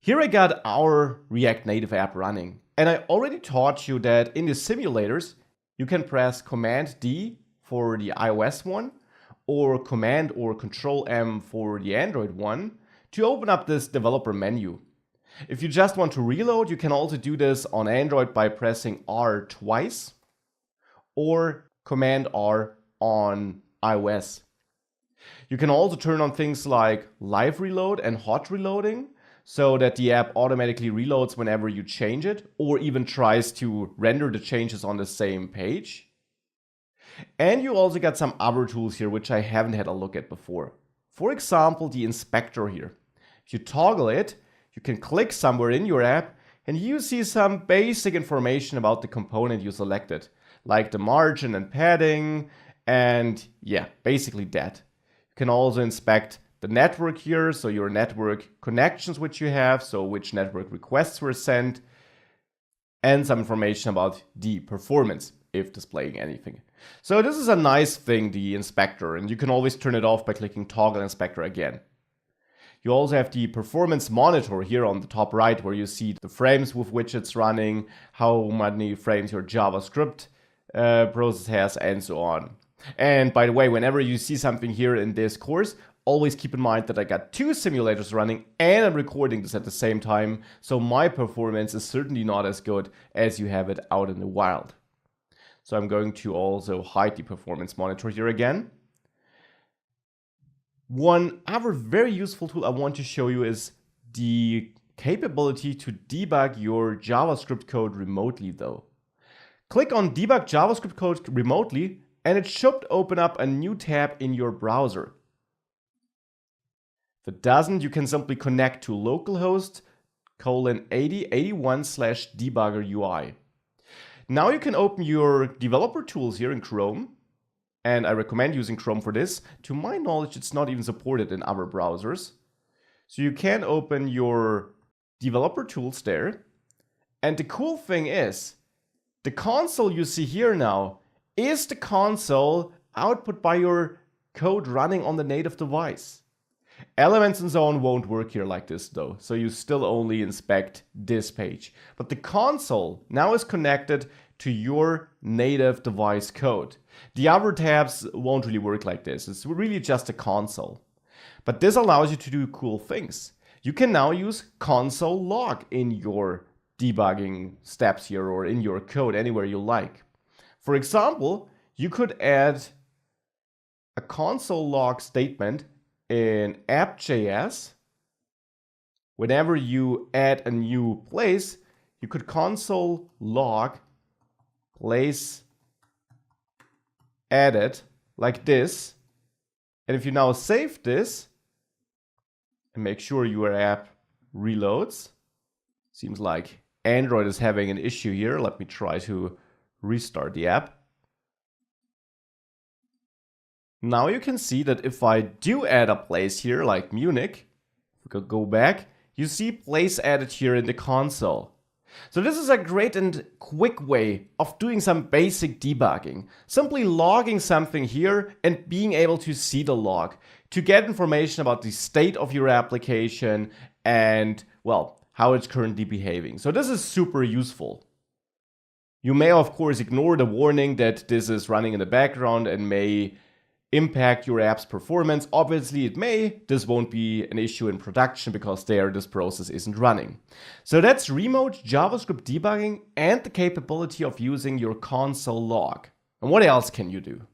Here I got our React Native app running, and I already taught you that in the simulators, you can press Command D for the iOS one, or Command or Control M for the Android one, to open up this developer menu. If you just want to reload, you can also do this on Android by pressing R twice, or Command R on iOS. You can also turn on things like live reload and hot reloading, so that the app automatically reloads whenever you change it, or even tries to render the changes on the same page. And you also got some other tools here which I haven't had a look at before. For example, the inspector here. If you toggle it, you can click somewhere in your app and you see some basic information about the component you selected, like the margin and padding, and yeah, basically that. You can also inspect the network here, so your network connections which you have, so which network requests were sent, and some information about the performance, if displaying anything. So this is a nice thing, the inspector, and you can always turn it off by clicking toggle inspector again. You also have the performance monitor here on the top right, where you see the frames with which it's running, how many frames your JavaScript process has, and so on. And by the way, whenever you see something here in this course, always keep in mind that I got two simulators running and I'm recording this at the same time, so my performance is certainly not as good as you have it out in the wild. So I'm going to also hide the performance monitor here again. One other very useful tool I want to show you is the capability to debug your JavaScript code remotely though. Click on Debug JavaScript Code Remotely and it should open up a new tab in your browser. If it doesn't, you can simply connect to localhost :8081/debugger UI. Now you can open your developer tools here in Chrome, and I recommend using Chrome for this. To my knowledge, it's not even supported in other browsers. So you can open your developer tools there. And the cool thing is, the console you see here now is the console output by your code running on the native device. Elements and so on won't work here like this though, so you still only inspect this page. But the console now is connected to your native device code. The other tabs won't really work like this, it's really just a console. But this allows you to do cool things. You can now use console log in your debugging steps here or in your code anywhere you like. For example, you could add a console log statement in app.js. Whenever you add a new place, you could console log place added like this. And if you now save this and make sure your app reloads, seems like Android is having an issue here. Let me try to restart the app. Now you can see that if I do add a place here, like Munich, we could go back, you see place added here in the console. So this is a great and quick way of doing some basic debugging. Simply logging something here and being able to see the log to get information about the state of your application and, well, how it's currently behaving. So this is super useful. You may of course ignore the warning that this is running in the background and may impact your app's performance. Obviously it may, this won't be an issue in production because there this process isn't running. So that's remote JavaScript debugging and the capability of using your console log. And what else can you do?